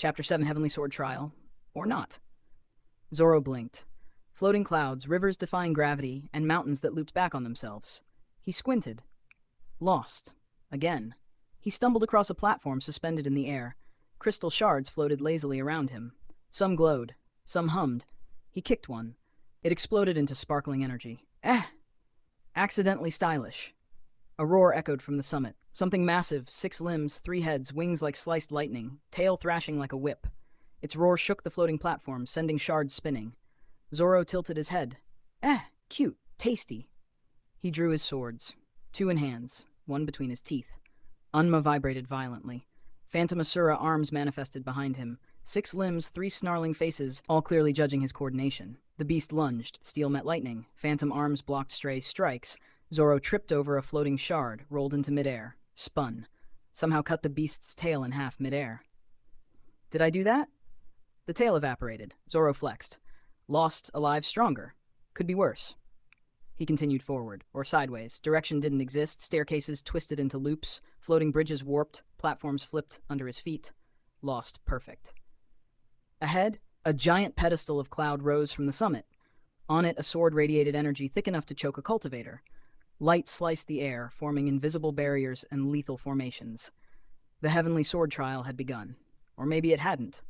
Chapter 7 Heavenly Sword Trial. Or not. Zoro blinked. Floating clouds, rivers defying gravity, and mountains that looped back on themselves. He squinted. Lost. Again. He stumbled across a platform suspended in the air. Crystal shards floated lazily around him. Some glowed. Some hummed. He kicked one. It exploded into sparkling energy. Accidentally stylish. A roar echoed from the summit. Something massive, 6 limbs, 3 heads, wings like sliced lightning, tail thrashing like a whip. Its roar shook the floating platform, sending shards spinning. Zoro tilted his head. Cute, tasty. He drew his swords. 2 in hands, 1 between his teeth. Unma vibrated violently. Phantom Asura arms manifested behind him. 6 limbs, 3 snarling faces, all clearly judging his coordination. The beast lunged. Steel met lightning. Phantom arms blocked stray strikes. Zoro tripped over a floating shard, rolled into midair, spun. Somehow cut the beast's tail in half midair. Did I do that? The tail evaporated. Zoro flexed. Lost, alive, stronger. Could be worse. He continued forward, or sideways. Direction didn't exist. Staircases twisted into loops. Floating bridges warped. Platforms flipped under his feet. Lost, perfect. Ahead, a giant pedestal of cloud rose from the summit. On it, a sword radiated energy thick enough to choke a cultivator. Light sliced the air, forming invisible barriers and lethal formations. The heavenly sword trial had begun. Or maybe it hadn't.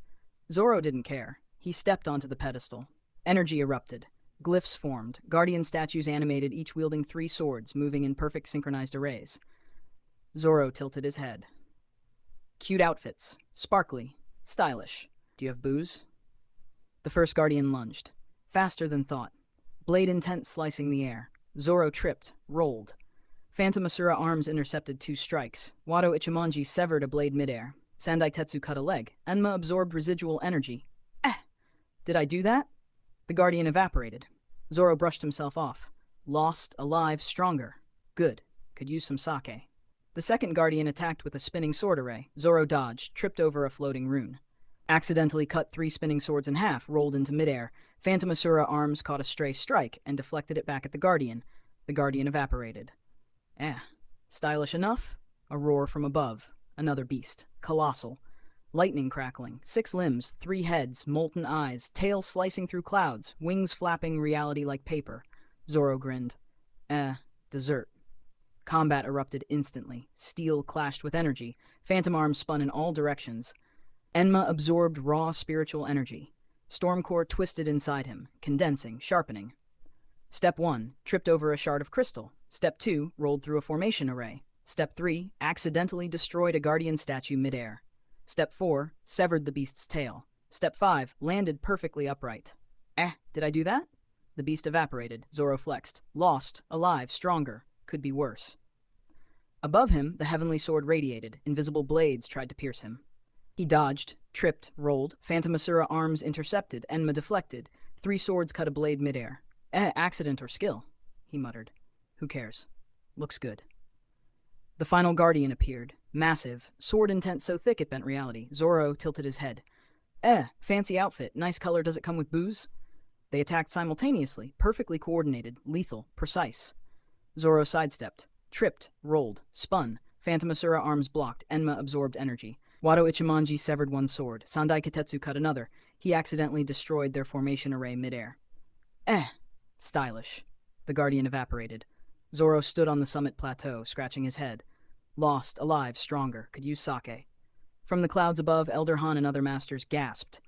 Zoro didn't care. He stepped onto the pedestal. Energy erupted. Glyphs formed. Guardian statues animated, each wielding 3 swords, moving in perfect synchronized arrays. Zoro tilted his head. Cute outfits. Sparkly. Stylish. Do you have booze? The first guardian lunged. Faster than thought. Blade intent slicing the air. Zoro tripped, rolled. Phantom Asura arms intercepted 2 strikes. Wado Ichimonji severed a blade midair. Sandai Tetsu cut a leg. Enma absorbed residual energy. Did I do that? The guardian evaporated. Zoro brushed himself off. Lost, alive, stronger. Good. Could use some sake. The second guardian attacked with a spinning sword array. Zoro dodged, tripped over a floating rune. Accidentally cut 3 spinning swords in half, rolled into midair. Phantom Asura arms caught a stray strike and deflected it back at the guardian. The guardian evaporated. Stylish enough? A roar from above. Another beast. Colossal. Lightning crackling. 6 limbs, 3 heads, molten eyes, tail slicing through clouds, wings flapping reality like paper. Zoro grinned. Dessert. Combat erupted instantly. Steel clashed with energy. Phantom arms spun in all directions. Enma absorbed raw spiritual energy. Stormcore twisted inside him, condensing, sharpening. Step 1, tripped over a shard of crystal. Step 2, rolled through a formation array. Step 3, accidentally destroyed a guardian statue midair. Step 4, severed the beast's tail. Step 5, landed perfectly upright. Did I do that? The beast evaporated. Zoro flexed. Lost, alive, stronger. Could be worse. Above him, the heavenly sword radiated. Invisible blades tried to pierce him. He dodged, tripped, rolled. Phantom Asura arms intercepted. Enma deflected. 3 swords cut a blade midair. Accident or skill, he muttered. Who cares? Looks good. The final guardian appeared. Massive. Sword intent so thick it bent reality. Zoro tilted his head. Fancy outfit. Nice color. Does it come with booze? They attacked simultaneously. Perfectly coordinated. Lethal. Precise. Zoro sidestepped. Tripped. Rolled. Spun. Phantom Asura arms blocked. Enma absorbed energy. Wado Ichimonji severed 1 sword. Sandai Kitetsu cut another. He accidentally destroyed their formation array midair. Stylish. The guardian evaporated. Zoro stood on the summit plateau, scratching his head. Lost, alive, stronger. Could use sake. From the clouds above, Elder Han and other masters gasped.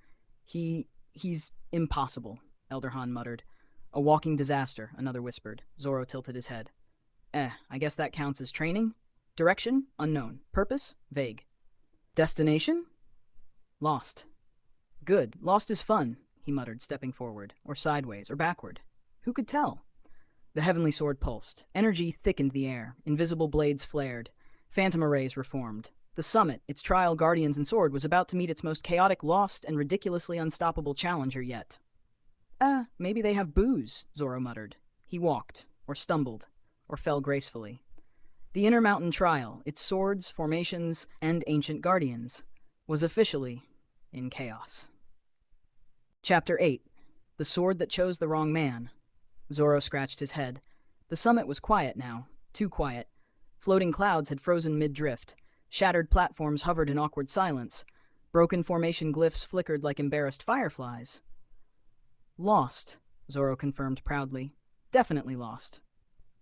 He's impossible, Elder Han muttered. A walking disaster, another whispered. Zoro tilted his head. I guess that counts as training? Direction? Unknown. Purpose? Vague. Destination? Lost. Good. Lost is fun, he muttered, stepping forward, or sideways, or backward. Who could tell? The heavenly sword pulsed. Energy thickened the air. Invisible blades flared. Phantom arrays were formed. The summit, its trial guardians and sword, was about to meet its most chaotic, lost, and ridiculously unstoppable challenger yet. Maybe they have booze, Zoro muttered. He walked, or stumbled, or fell gracefully. The Inner Mountain trial, its swords, formations, and ancient guardians, was officially in chaos. Chapter 8. The Sword That Chose the Wrong Man. Zoro scratched his head. The summit was quiet now. Too quiet. Floating clouds had frozen mid-drift. Shattered platforms hovered in awkward silence. Broken formation glyphs flickered like embarrassed fireflies. Lost, Zoro confirmed proudly. Definitely lost.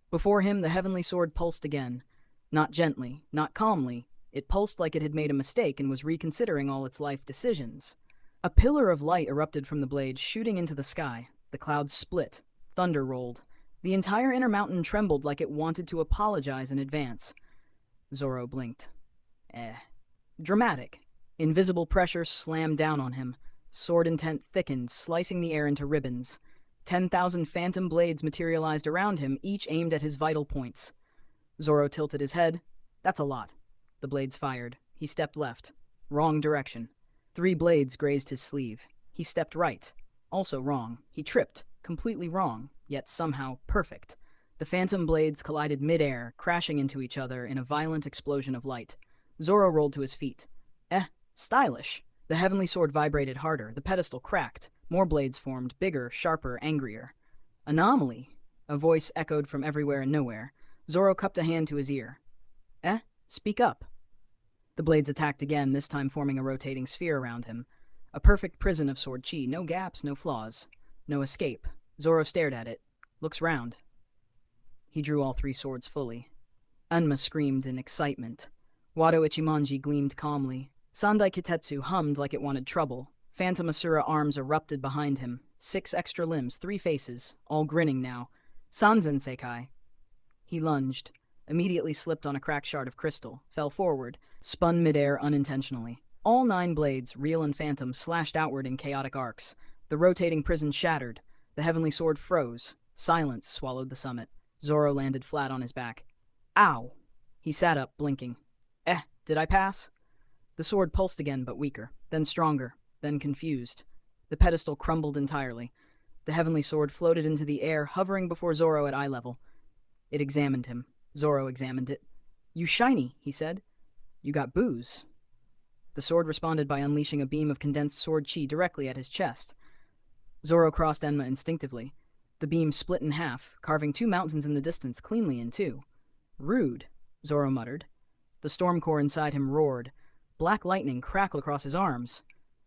Before him, the heavenly sword pulsed again. Not gently, not calmly. It pulsed like it had made a mistake and was reconsidering all its life decisions. A pillar of light erupted from the blade, shooting into the sky. The clouds split. Thunder rolled. The entire inner mountain trembled like it wanted to apologize in advance. Zoro blinked. Dramatic. Invisible pressure slammed down on him. Sword intent thickened, slicing the air into ribbons. 10,000 phantom blades materialized around him, each aimed at his vital points. Zoro tilted his head. That's a lot. The blades fired. He stepped left. Wrong direction. 3 blades grazed his sleeve. He stepped right. Also wrong. He tripped. Completely wrong, yet somehow perfect. The phantom blades collided mid-air, crashing into each other in a violent explosion of light. Zoro rolled to his feet. Stylish. The heavenly sword vibrated harder. The pedestal cracked. More blades formed, bigger, sharper, angrier. Anomaly. A voice echoed from everywhere and nowhere. Zoro cupped a hand to his ear. Speak up. The blades attacked again, this time forming a rotating sphere around him. A perfect prison of sword chi, no gaps, no flaws. No escape. Zoro stared at it. Looks round. He drew all 3 swords fully. Enma screamed in excitement. Wado Ichimonji gleamed calmly. Sandai Kitetsu hummed like it wanted trouble. Phantom Asura arms erupted behind him. 6 extra limbs, 3 faces, all grinning now. Sanzen Sekai. He lunged, immediately slipped on a cracked shard of crystal, fell forward, spun midair unintentionally. All 9 blades, real and phantom, slashed outward in chaotic arcs. The rotating prison shattered. The heavenly sword froze. Silence swallowed the summit. Zoro landed flat on his back. Ow! He sat up, blinking. Did I pass? The sword pulsed again, but weaker, then stronger, then confused. The pedestal crumbled entirely. The heavenly sword floated into the air, hovering before Zoro at eye level. It examined him. Zoro examined it. You shiny, he said. You got booze. The sword responded by unleashing a beam of condensed sword chi directly at his chest. Zoro crossed Enma instinctively. The beam split in half, carving 2 mountains in the distance cleanly in 2. Rude, Zoro muttered. The storm core inside him roared. Black lightning crackled across his arms.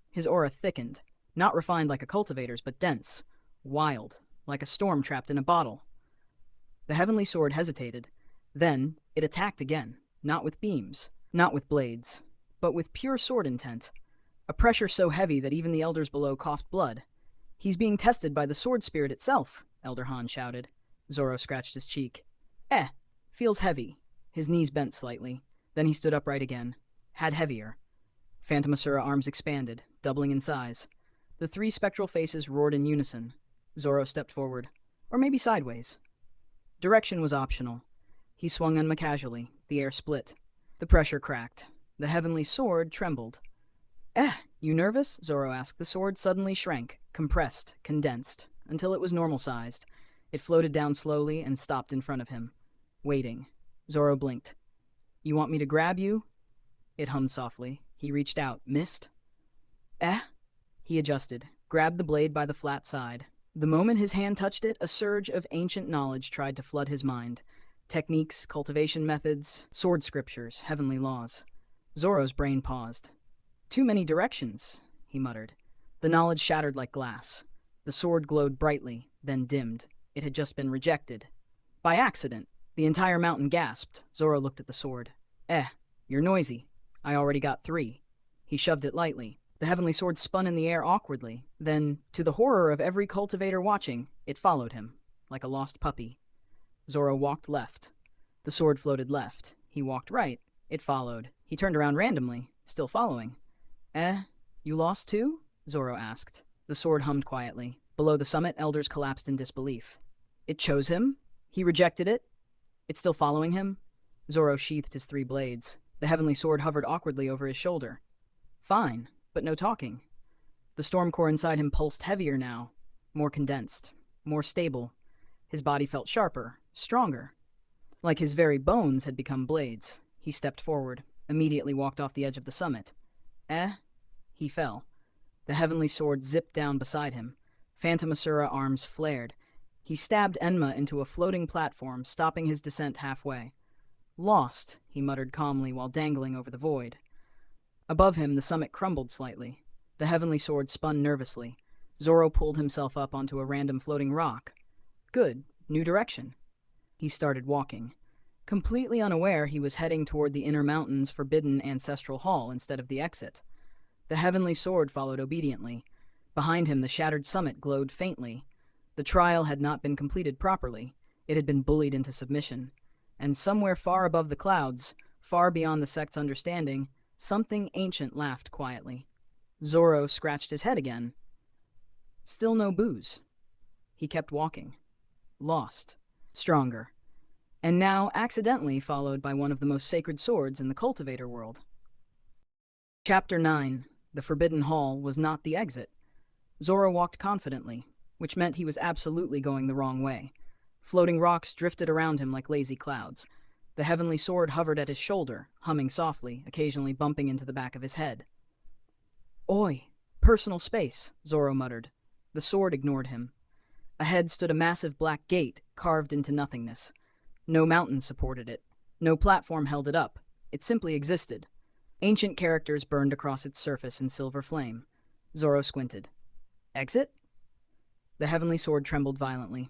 His aura thickened, not refined like a cultivator's, but dense, wild, like a storm trapped in a bottle. The heavenly sword hesitated. Then it attacked again, not with beams, not with blades, but with pure sword intent. A pressure so heavy that even the elders below coughed blood. He's being tested by the sword spirit itself, Elder Han shouted. Zoro scratched his cheek. Feels heavy. His knees bent slightly. Then he stood upright again. Had heavier. Phantom Asura arms expanded, doubling in size. The 3 spectral faces roared in unison. Zoro stepped forward. Or maybe sideways. Direction was optional. He swung Enma casually. The air split. The pressure cracked. The heavenly sword trembled. You nervous? Zoro asked. The sword suddenly shrank, compressed, condensed, until it was normal-sized. It floated down slowly and stopped in front of him. Waiting. Zoro blinked. You want me to grab you? It hummed softly. He reached out. Missed? He adjusted, grabbed the blade by the flat side. The moment his hand touched it, a surge of ancient knowledge tried to flood his mind. Techniques, cultivation methods, sword scriptures, heavenly laws. Zoro's brain paused. Too many directions, he muttered. The knowledge shattered like glass. The sword glowed brightly, then dimmed. It had just been rejected. By accident. The entire mountain gasped. Zoro looked at the sword. You're noisy. I already got 3. He shoved it lightly. The heavenly sword spun in the air awkwardly. Then, to the horror of every cultivator watching, it followed him, like a lost puppy. Zoro walked left. The sword floated left. He walked right. It followed. He turned around randomly, still following. You lost too? Zoro asked. The sword hummed quietly. Below the summit, elders collapsed in disbelief. It chose him? He rejected it? It's still following him? Zoro sheathed his 3 blades. The heavenly sword hovered awkwardly over his shoulder. Fine, but no talking. The storm core inside him pulsed heavier now, more condensed, more stable. His body felt sharper, stronger. Like his very bones had become blades. He stepped forward, immediately walked off the edge of the summit. He fell. The heavenly sword zipped down beside him. Phantom Asura arms flared. He stabbed Enma into a floating platform, stopping his descent halfway. Lost, he muttered calmly while dangling over the void. Above him, the summit crumbled slightly. The heavenly sword spun nervously. Zoro pulled himself up onto a random floating rock. Good, new direction. He started walking. Completely unaware, he was heading toward the inner mountain's forbidden ancestral hall instead of the exit. The heavenly sword followed obediently. Behind him, the shattered summit glowed faintly. The trial had not been completed properly. It had been bullied into submission. And somewhere far above the clouds, far beyond the sect's understanding, something ancient laughed quietly. Zoro scratched his head again. Still no booze. He kept walking. Lost. Stronger. And now accidentally followed by one of the most sacred swords in the cultivator world. Chapter 9. The Forbidden Hall was not the exit. Zoro walked confidently, which meant he was absolutely going the wrong way. Floating rocks drifted around him like lazy clouds. The heavenly sword hovered at his shoulder, humming softly, occasionally bumping into the back of his head. Oi, personal space, Zoro muttered. The sword ignored him. Ahead stood a massive black gate, carved into nothingness. No mountain supported it. No platform held it up. It simply existed. Ancient characters burned across its surface in silver flame. Zoro squinted. Exit? The heavenly sword trembled violently.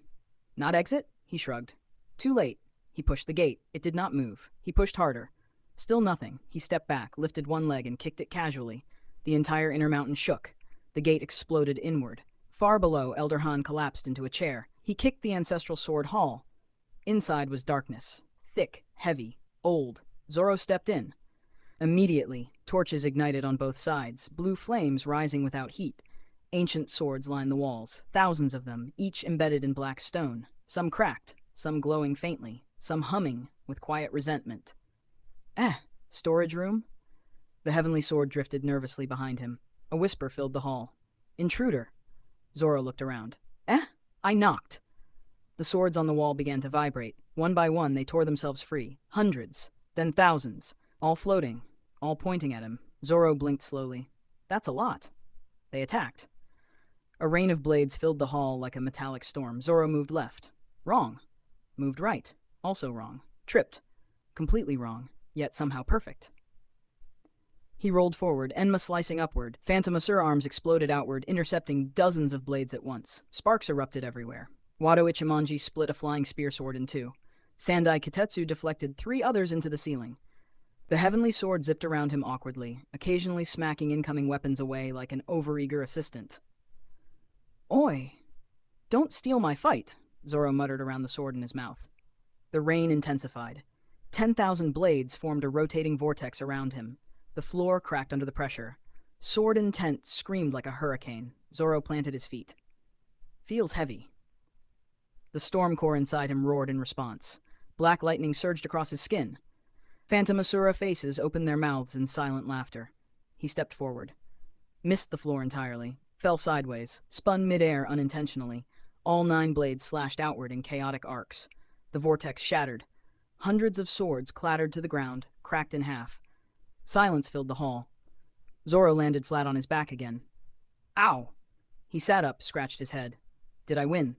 Not exit? He shrugged. Too late. He pushed the gate. It did not move. He pushed harder. Still nothing. He stepped back, lifted one leg, and kicked it casually. The entire inner mountain shook. The gate exploded inward. Far below, Elder Han collapsed into a chair. He kicked the ancestral sword hall. Inside was darkness. Thick, heavy, old. Zoro stepped in. Immediately, torches ignited on both sides, blue flames rising without heat. Ancient swords lined the walls, thousands of them, each embedded in black stone. Some cracked, some glowing faintly, some humming with quiet resentment. Storage room? The heavenly sword drifted nervously behind him. A whisper filled the hall. Intruder. Zoro looked around. I knocked. The swords on the wall began to vibrate. One by one, they tore themselves free. Hundreds, then thousands, all floating, all pointing at him. Zoro blinked slowly. That's a lot. They attacked. A rain of blades filled the hall like a metallic storm. Zoro moved left. Wrong. Moved right. Also wrong. Tripped. Completely wrong, yet somehow perfect. He rolled forward, Enma slicing upward. Phantom Asura arms exploded outward, intercepting dozens of blades at once. Sparks erupted everywhere. Wado Ichimonji split a flying spear sword in two. Sandai Kitetsu deflected 3 others into the ceiling. The heavenly sword zipped around him awkwardly, occasionally smacking incoming weapons away like an overeager assistant. Oi! Don't steal my fight, Zoro muttered around the sword in his mouth. The rain intensified. 10,000 blades formed a rotating vortex around him. The floor cracked under the pressure. Sword intent screamed like a hurricane. Zoro planted his feet. Feels heavy. The storm core inside him roared in response. Black lightning surged across his skin. Phantom Asura faces opened their mouths in silent laughter. He stepped forward. Missed the floor entirely. Fell sideways. Spun midair unintentionally. All 9 blades slashed outward in chaotic arcs. The vortex shattered. Hundreds of swords clattered to the ground, cracked in half. Silence filled the hall. Zoro landed flat on his back again. Ow! He sat up, scratched his head. Did I win?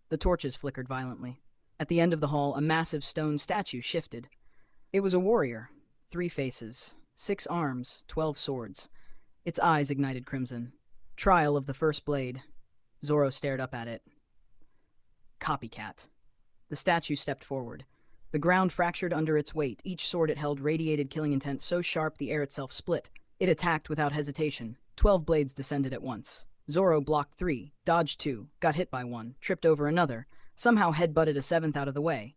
The torches flickered violently. At the end of the hall, a massive stone statue shifted. It was a warrior. 3 faces, 6 arms, 12 swords. Its eyes ignited crimson. Trial of the first blade. Zoro stared up at it. Copycat. The statue stepped forward. The ground fractured under its weight. Each sword it held radiated killing intent so sharp the air itself split. It attacked without hesitation. 12 blades descended at once. Zoro blocked 3, dodged 2, got hit by 1, tripped over another, somehow headbutted a 7th out of the way.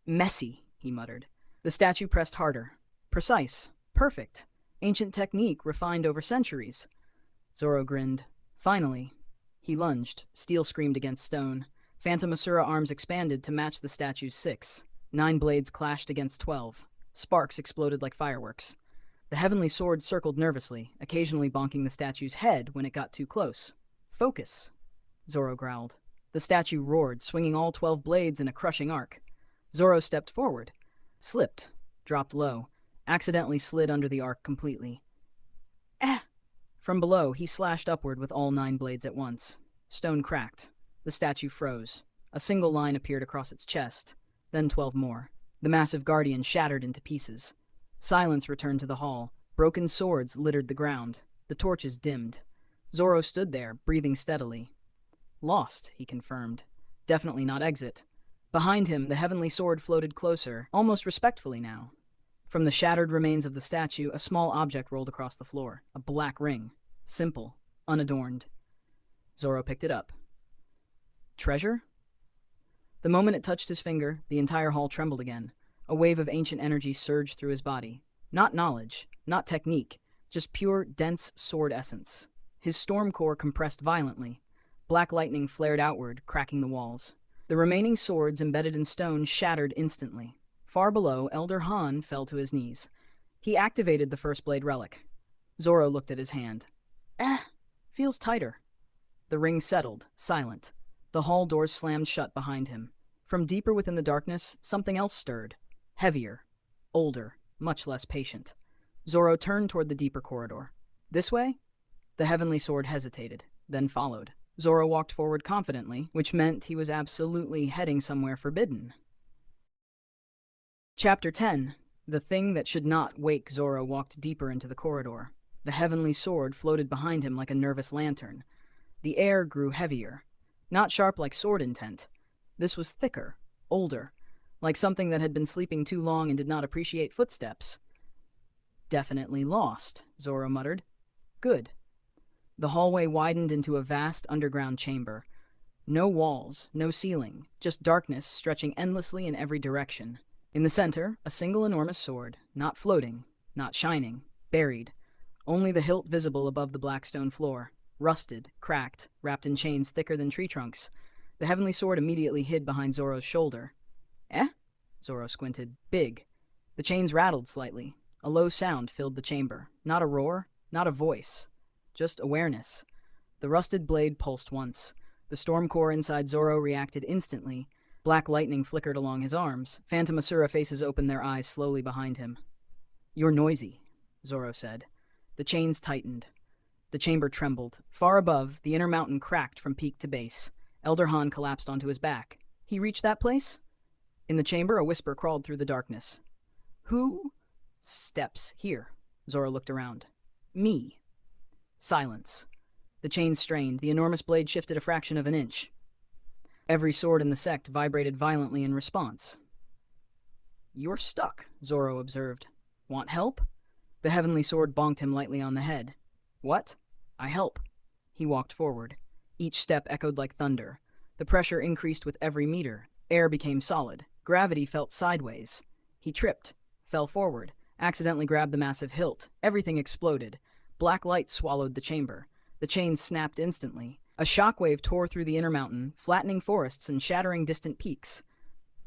Messy, he muttered. The statue pressed harder. Precise. Perfect. Ancient technique refined over centuries. Zoro grinned. Finally. He lunged. Steel screamed against stone. Phantom Asura arms expanded to match the statue's 6. 9 blades clashed against 12. Sparks exploded like fireworks. The heavenly sword circled nervously, occasionally bonking the statue's head when it got too close. Focus, Zoro growled. The statue roared, swinging all 12 blades in a crushing arc. Zoro stepped forward. Slipped. Dropped low. Accidentally slid under the arc completely. From below, he slashed upward with all 9 blades at once. Stone cracked. The statue froze. A single line appeared across its chest. Then 12 more. The massive guardian shattered into pieces. Silence returned to the hall. Broken swords littered the ground. The torches dimmed. Zoro stood there, breathing steadily. Lost, he confirmed. Definitely not exit. Behind him, the heavenly sword floated closer, almost respectfully now. From the shattered remains of the statue, a small object rolled across the floor. A black ring. Simple. Unadorned. Zoro picked it up. Treasure? The moment it touched his finger, the entire hall trembled again. A wave of ancient energy surged through his body. Not knowledge, not technique, just pure, dense sword essence. His storm core compressed violently. Black lightning flared outward, cracking the walls. The remaining swords embedded in stone shattered instantly. Far below, Elder Han fell to his knees. He activated the first blade relic. Zoro looked at his hand. Feels tighter. The ring settled, silent. The hall doors slammed shut behind him. From deeper within the darkness, something else stirred. Heavier. Older. Much less patient. Zoro turned toward the deeper corridor. This way? The heavenly sword hesitated, then followed. Zoro walked forward confidently, which meant he was absolutely heading somewhere forbidden. Chapter 10. The thing that should not wake Zoro walked deeper into the corridor. The heavenly sword floated behind him like a nervous lantern. The air grew heavier. Not sharp like sword intent. This was thicker, older, like something that had been sleeping too long and did not appreciate footsteps. Definitely lost, Zoro muttered. Good. The hallway widened into a vast underground chamber. No walls, no ceiling, just darkness stretching endlessly in every direction. In the center, a single enormous sword, not floating, not shining, buried. Only the hilt visible above the black stone floor. Rusted, cracked, wrapped in chains thicker than tree trunks. The heavenly sword immediately hid behind Zoro's shoulder. Eh? Zoro squinted. Big. The chains rattled slightly. A low sound filled the chamber. Not a roar, not a voice. Just awareness. The rusted blade pulsed once. The storm core inside Zoro reacted instantly. Black lightning flickered along his arms. Phantom Asura faces opened their eyes slowly behind him. You're noisy, Zoro said. The chains tightened. The chamber trembled. Far above, the inner mountain cracked from peak to base. Elder Han collapsed onto his back. He reached that place? In the chamber, a whisper crawled through the darkness. Who? Steps here. Zoro looked around. Me. Silence. The chains strained. The enormous blade shifted a fraction of an inch. Every sword in the sect vibrated violently in response. You're stuck, Zoro observed. Want help? The heavenly sword bonked him lightly on the head. What? I help. He walked forward. Each step echoed like thunder. The pressure increased with every meter. Air became solid. Gravity felt sideways. He tripped, fell forward, accidentally grabbed the massive hilt. Everything exploded. Black light swallowed the chamber. The chains snapped instantly. A shockwave tore through the inner mountain, flattening forests and shattering distant peaks.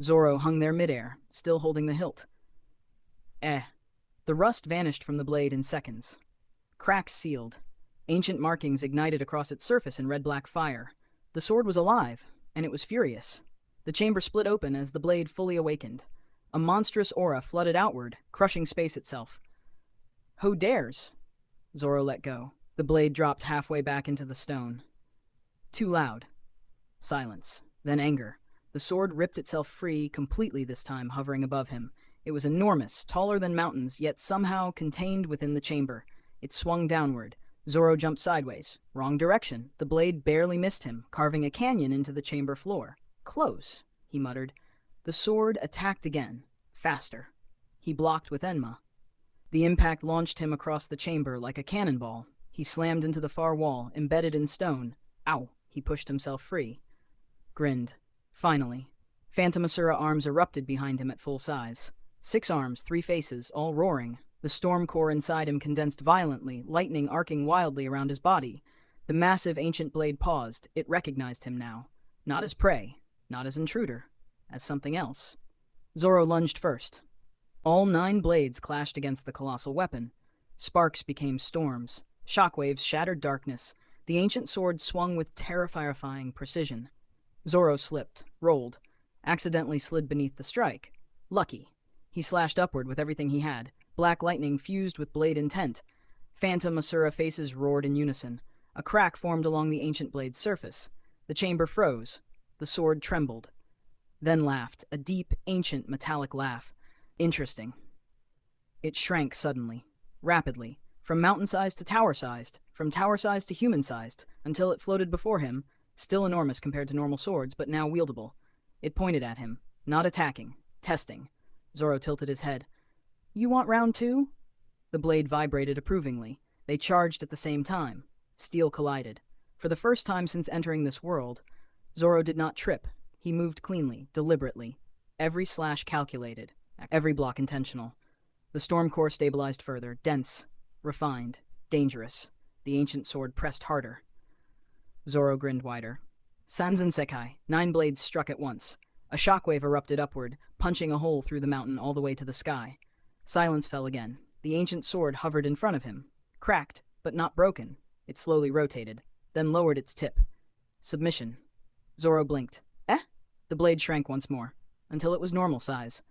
Zoro hung there midair, still holding the hilt. The rust vanished from the blade in seconds. Cracks sealed. Ancient markings ignited across its surface in red-black fire. The sword was alive, and it was furious. The chamber split open as the blade fully awakened. A monstrous aura flooded outward, crushing space itself. Who dares? Zoro let go. The blade dropped halfway back into the stone. Too loud. Silence. Then anger. The sword ripped itself free, completely this time, hovering above him. It was enormous, taller than mountains, yet somehow contained within the chamber. It swung downward. Zoro jumped sideways. Wrong direction. The blade barely missed him, carving a canyon into the chamber floor. Close, he muttered. The sword attacked again. Faster. He blocked with Enma. The impact launched him across the chamber like a cannonball. He slammed into the far wall, embedded in stone. Ow! He pushed himself free. Grinned. Finally. Phantom Asura arms erupted behind him at full size. 6 arms, 3 faces, all roaring. The storm core inside him condensed violently, lightning arcing wildly around his body. The massive ancient blade paused. It recognized him now. Not as prey, not as intruder, as something else. Zoro lunged first. All 9 blades clashed against the colossal weapon. Sparks became storms. Shockwaves shattered darkness. The ancient sword swung with terrifying precision. Zoro slipped, rolled, accidentally slid beneath the strike. Lucky. He slashed upward with everything he had. Black lightning fused with blade intent. Phantom Asura faces roared in unison. A crack formed along the ancient blade's surface. The chamber froze. The sword trembled. Then laughed, a deep, ancient, metallic laugh. Interesting. It shrank suddenly. rapidly, from mountain-sized to tower-sized, from tower-sized to human-sized, until it floated before him, still enormous compared to normal swords, but now wieldable. It pointed at him, not attacking, testing. Zoro tilted his head. You want round two? The blade vibrated approvingly. They charged at the same time. Steel collided. For the first time since entering this world, Zoro did not trip. He moved cleanly, deliberately. Every slash calculated, every block intentional. The storm core stabilized further, dense, refined, dangerous. The ancient sword pressed harder. Zoro grinned wider. Sanzen Sekai, 9 blades struck at once. A shockwave erupted upward, punching a hole through the mountain all the way to the sky. Silence fell again. The ancient sword hovered in front of him. Cracked, but not broken. It slowly rotated, then lowered its tip. Submission. Zoro blinked. Eh? The blade shrank once more, until it was normal size.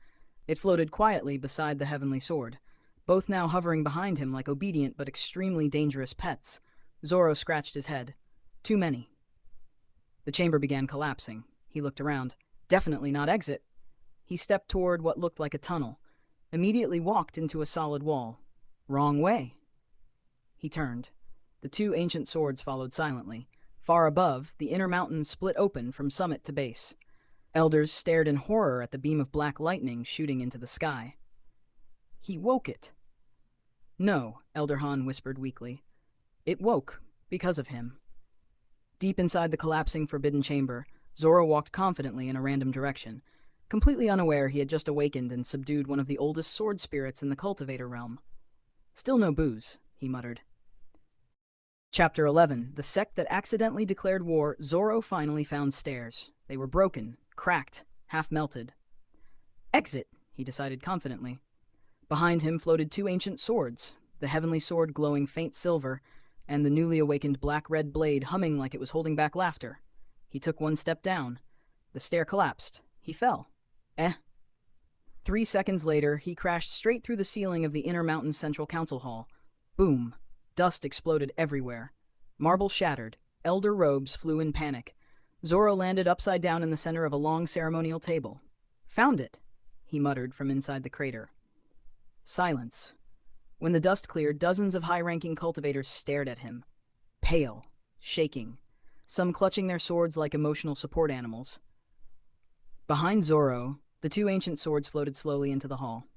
It floated quietly beside the heavenly sword, both now hovering behind him like obedient but extremely dangerous pets. Zoro scratched his head. Too many. The chamber began collapsing. He looked around. Definitely not exit. He stepped toward what looked like a tunnel, immediately walked into a solid wall. Wrong way. He turned. The 2 ancient swords followed silently. Far above, the inner mountains split open from summit to base. Elders stared in horror at the beam of black lightning shooting into the sky. He woke it. No, Elder Han whispered weakly. It woke, because of him. Deep inside the collapsing forbidden chamber, Zoro walked confidently in a random direction, completely unaware he had just awakened and subdued one of the oldest sword spirits in the cultivator realm. Still no booze, he muttered. Chapter 11. The sect that accidentally declared war. Zoro finally found stairs. They were broken, cracked, half-melted. Exit, he decided confidently. Behind him floated 2 ancient swords, the heavenly sword glowing faint silver, and the newly awakened black-red blade humming like it was holding back laughter. He took 1 step down. The stair collapsed. He fell. 3 seconds later, he crashed straight through the ceiling of the Inner Mountain's central council hall. Boom. Dust exploded everywhere. Marble shattered. Elder robes flew in panic. Zoro landed upside down in the center of a long ceremonial table. Found it, he muttered from inside the crater. Silence. When the dust cleared, dozens of high-ranking cultivators stared at him. Pale, shaking, some clutching their swords like emotional support animals. Behind Zoro, the 2 ancient swords floated slowly into the hall.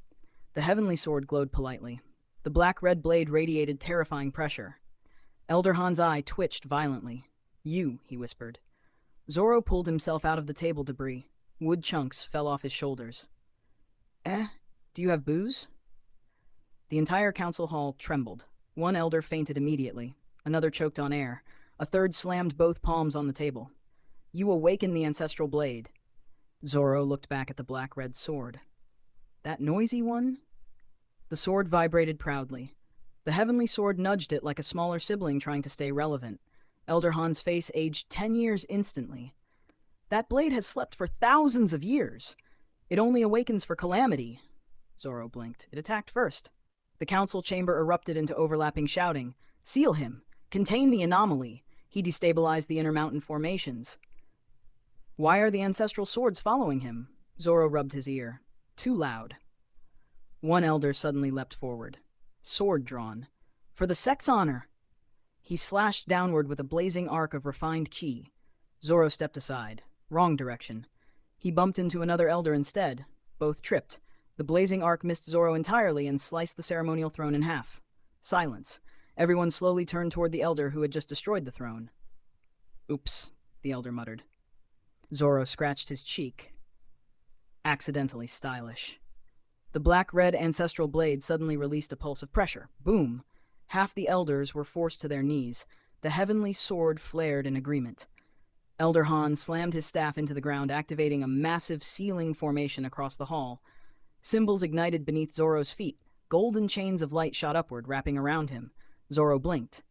The heavenly sword glowed politely. The black-red blade radiated terrifying pressure. Elder Han's eye twitched violently. You, he whispered. Zoro pulled himself out of the table debris. Wood chunks fell off his shoulders. Do you have booze? The entire council hall trembled. 1 elder fainted immediately. Another choked on air. A third slammed both palms on the table. You awakened the ancestral blade. Zoro looked back at the black-red sword. That noisy one? The sword vibrated proudly. The heavenly sword nudged it like a smaller sibling trying to stay relevant. Elder Han's face aged 10 years instantly. That blade has slept for thousands of years. It only awakens for calamity. Zoro blinked. It attacked first. The council chamber erupted into overlapping shouting. Seal him! Contain the anomaly! He destabilized the inner mountain formations. Why are the ancestral swords following him? Zoro rubbed his ear. Too loud. 1 elder suddenly leapt forward. Sword drawn. For the sect's honor! He slashed downward with a blazing arc of refined ki. Zoro stepped aside. Wrong direction. He bumped into another elder instead. Both tripped. The blazing arc missed Zoro entirely and sliced the ceremonial throne in half. Silence. Everyone slowly turned toward the elder who had just destroyed the throne. Oops, the elder muttered. Zoro scratched his cheek. Accidentally stylish. The black-red ancestral blade suddenly released a pulse of pressure. Boom! Half the elders were forced to their knees. The heavenly sword flared in agreement. Elder Han slammed his staff into the ground, activating a massive ceiling formation across the hall. Symbols ignited beneath Zoro's feet. Golden chains of light shot upward, wrapping around him. Zoro blinked.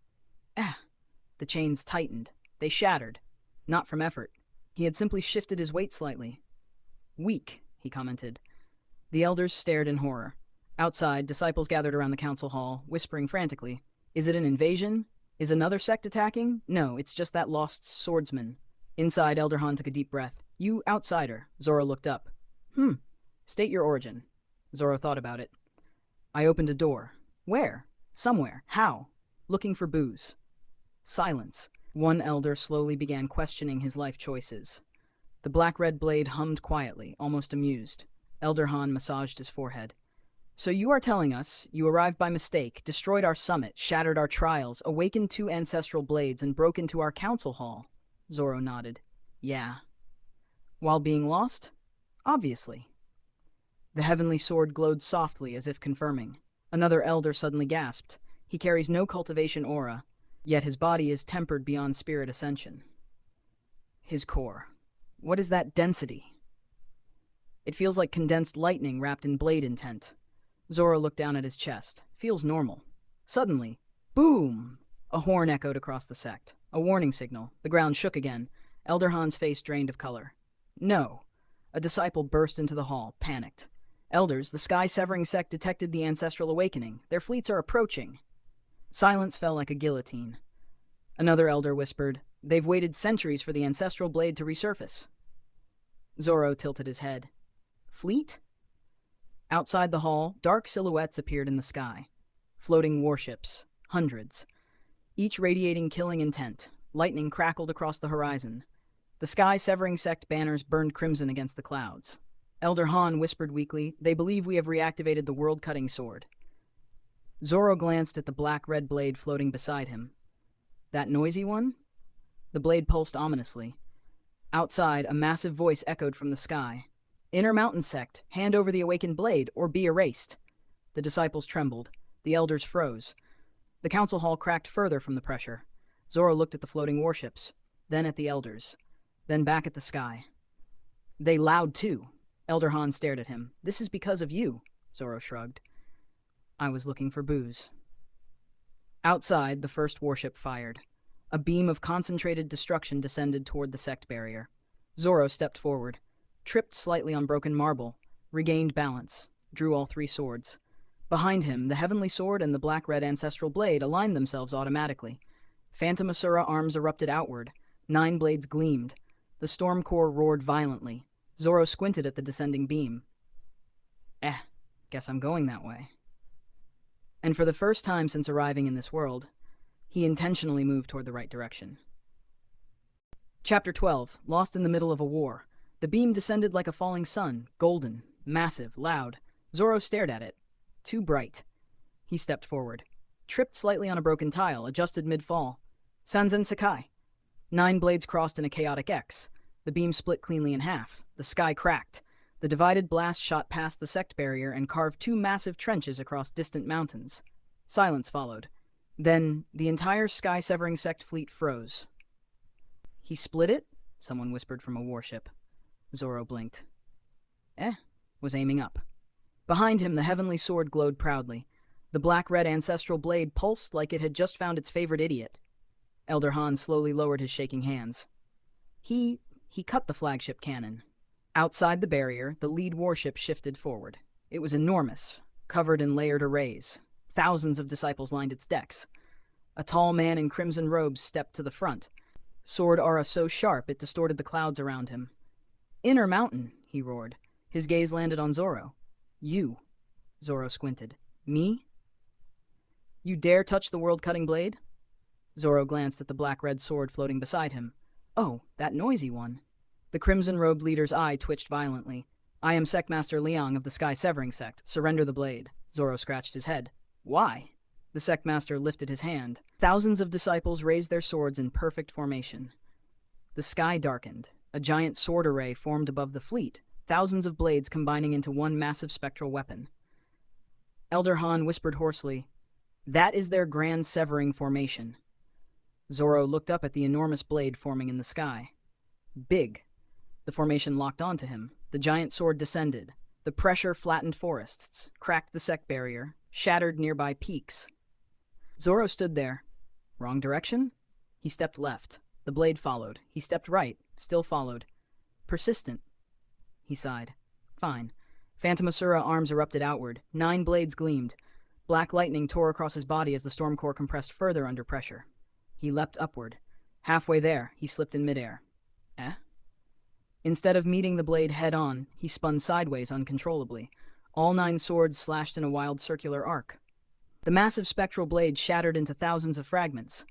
The chains tightened. They shattered. Not from effort. He had simply shifted his weight slightly. Weak, he commented. The elders stared in horror. Outside, disciples gathered around the council hall, whispering frantically. Is it an invasion? Is another sect attacking? No, it's just that lost swordsman. Inside, Elder Han took a deep breath. You outsider. Zoro looked up. State your origin. Zoro thought about it. I opened a door. Where? Somewhere. How? Looking for booze. Silence. One elder slowly began questioning his life choices. The black-red blade hummed quietly, almost amused. Elder Han massaged his forehead. So you are telling us you arrived by mistake, destroyed our summit, shattered our trials, awakened 2 ancestral blades, and broke into our council hall? Zoro nodded. Yeah. While being lost? Obviously. The heavenly sword glowed softly as if confirming. Another elder suddenly gasped. He carries no cultivation aura, yet his body is tempered beyond spirit ascension. His core. What is that density? It feels like condensed lightning wrapped in blade intent. Zoro looked down at his chest. Feels normal. Suddenly, boom! A horn echoed across the sect. A warning signal. The ground shook again. Elder Han's face drained of color. No. A disciple burst into the hall, panicked. Elders, the sky-severing sect detected the ancestral awakening. Their fleets are approaching. Silence fell like a guillotine. Another elder whispered, They've waited centuries for the ancestral blade to resurface. Zoro tilted his head. Fleet? Outside the hall, dark silhouettes appeared in the sky. Floating warships. Hundreds. Each radiating killing intent. Lightning crackled across the horizon. The sky-severing sect banners burned crimson against the clouds. Elder Han whispered weakly, They believe we have reactivated the world-cutting sword. Zoro glanced at the black-red blade floating beside him. That noisy one? The blade pulsed ominously. Outside, a massive voice echoed from the sky. Inner Mountain Sect, hand over the awakened blade, or be erased. The disciples trembled. The elders froze. The council hall cracked further from the pressure. Zoro looked at the floating warships, then at the elders, then back at the sky. They loud too. Elder Han stared at him. This is because of you, Zoro shrugged. I was looking for booze. Outside, the first warship fired. A beam of concentrated destruction descended toward the sect barrier. Zoro stepped forward, tripped slightly on broken marble, regained balance, drew all 3 swords. Behind him, the heavenly sword and the black-red ancestral blade aligned themselves automatically. Phantom Asura arms erupted outward. 9 blades gleamed. The storm core roared violently. Zoro squinted at the descending beam. Guess I'm going that way. And for the first time since arriving in this world, he intentionally moved toward the right direction. Chapter 12. Lost in the middle of a war. The beam descended like a falling sun, golden, massive, loud. Zoro stared at it. Too bright. He stepped forward, tripped slightly on a broken tile, adjusted mid-fall. Sanzen Sakai. 9 blades crossed in a chaotic X. The beam split cleanly in half. The sky cracked. The divided blast shot past the sect barrier and carved 2 massive trenches across distant mountains. Silence followed. Then, the entire sky-severing sect fleet froze. He split it? Someone whispered from a warship. Zoro blinked. Was aiming up. Behind him, the heavenly sword glowed proudly. The black-red ancestral blade pulsed like it had just found its favorite idiot. Elder Han slowly lowered his shaking hands. He cut the flagship cannon. Outside the barrier, the lead warship shifted forward. It was enormous, covered in layered arrays. Thousands of disciples lined its decks. A tall man in crimson robes stepped to the front. Sword aura so sharp it distorted the clouds around him. Inner Mountain, he roared. His gaze landed on Zoro. You. Zoro squinted. Me? You dare touch the world-cutting blade? Zoro glanced at the black-red sword floating beside him. Oh, that noisy one. The crimson-robed leader's eye twitched violently. I am Sectmaster Liang of the Sky-Severing Sect. Surrender the blade. Zoro scratched his head. Why? The Sectmaster lifted his hand. Thousands of disciples raised their swords in perfect formation. The sky darkened. A giant sword array formed above the fleet, thousands of blades combining into one massive spectral weapon. Elder Han whispered hoarsely, That is their grand severing formation. Zoro looked up at the enormous blade forming in the sky. Big. The formation locked onto him. The giant sword descended. The pressure flattened forests, cracked the sect barrier, shattered nearby peaks. Zoro stood there. Wrong direction? He stepped left. The blade followed. He stepped right. Still followed. Persistent. He sighed. Fine. Phantom Asura arms erupted outward. 9 blades gleamed. Black lightning tore across his body as the storm core compressed further under pressure. He leapt upward. Halfway there, he slipped in midair. Instead of meeting the blade head-on, he spun sideways uncontrollably. All 9 swords slashed in a wild circular arc. The massive spectral blade shattered into thousands of fragments.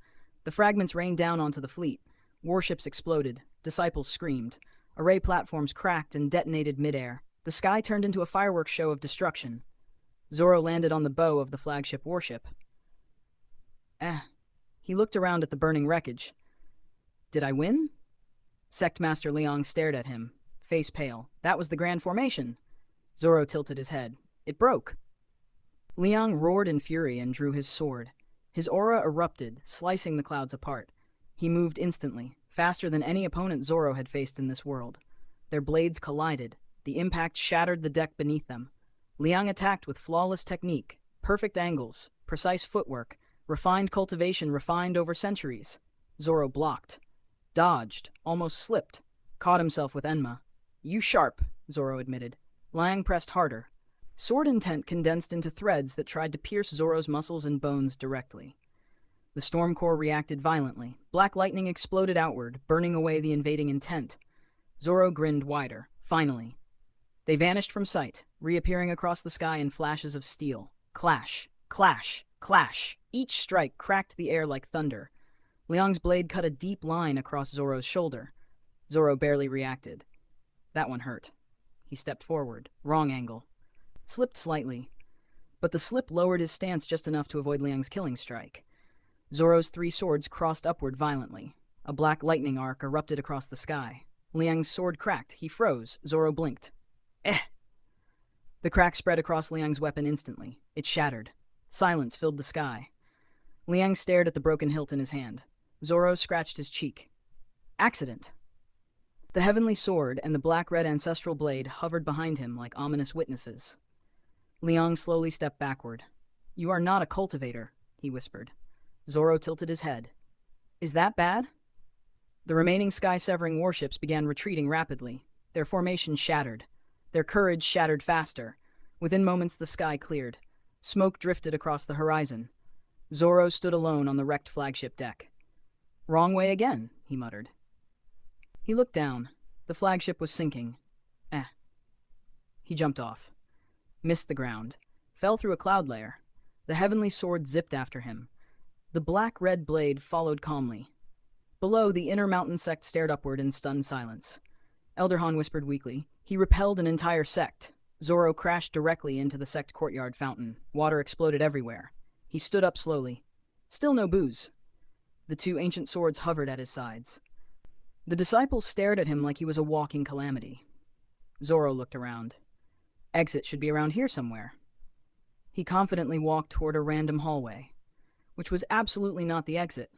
The fragments rained down onto the fleet. Warships exploded. Disciples screamed. Array platforms cracked and detonated midair. The sky turned into a fireworks show of destruction. Zoro landed on the bow of the flagship warship. He looked around at the burning wreckage. Did I win? Sect Master Liang stared at him, face pale. That was the grand formation. Zoro tilted his head. It broke. Liang roared in fury and drew his sword. His aura erupted, slicing the clouds apart. He moved instantly, faster than any opponent Zoro had faced in this world. Their blades collided. The impact shattered the deck beneath them. Liang attacked with flawless technique, perfect angles, precise footwork, refined cultivation refined over centuries. Zoro blocked, dodged, almost slipped, caught himself with Enma. You sharp, Zoro admitted. Liang pressed harder. Sword intent condensed into threads that tried to pierce Zoro's muscles and bones directly. The storm core reacted violently. Black lightning exploded outward, burning away the invading intent. Zoro grinned wider. Finally. They vanished from sight, reappearing across the sky in flashes of steel. Clash, clash, clash. Each strike cracked the air like thunder. Liang's blade cut a deep line across Zoro's shoulder. Zoro barely reacted. That one hurt. He stepped forward. Wrong angle. Slipped slightly. But the slip lowered his stance just enough to avoid Liang's killing strike. Zoro's three swords crossed upward violently. A black lightning arc erupted across the sky. Liang's sword cracked. He froze. Zoro blinked. The crack spread across Liang's weapon instantly. It shattered. Silence filled the sky. Liang stared at the broken hilt in his hand. Zoro scratched his cheek. Accident. The heavenly sword and the black-red ancestral blade hovered behind him like ominous witnesses. Liang slowly stepped backward. You are not a cultivator, he whispered. Zoro tilted his head. Is that bad? The remaining sky-severing warships began retreating rapidly. Their formation shattered. Their courage shattered faster. Within moments the sky cleared. Smoke drifted across the horizon. Zoro stood alone on the wrecked flagship deck. Wrong way again, he muttered. He looked down. The flagship was sinking. He jumped off. Missed the ground. Fell through a cloud layer. The heavenly sword zipped after him. The black-red blade followed calmly. Below, the inner mountain sect stared upward in stunned silence. Elderhan whispered weakly. He repelled an entire sect. Zoro crashed directly into the sect courtyard fountain. Water exploded everywhere. He stood up slowly. Still no booze. The two ancient swords hovered at his sides. The disciples stared at him like he was a walking calamity. Zoro looked around. Exit should be around here somewhere. He confidently walked toward a random hallway, which was absolutely not the exit.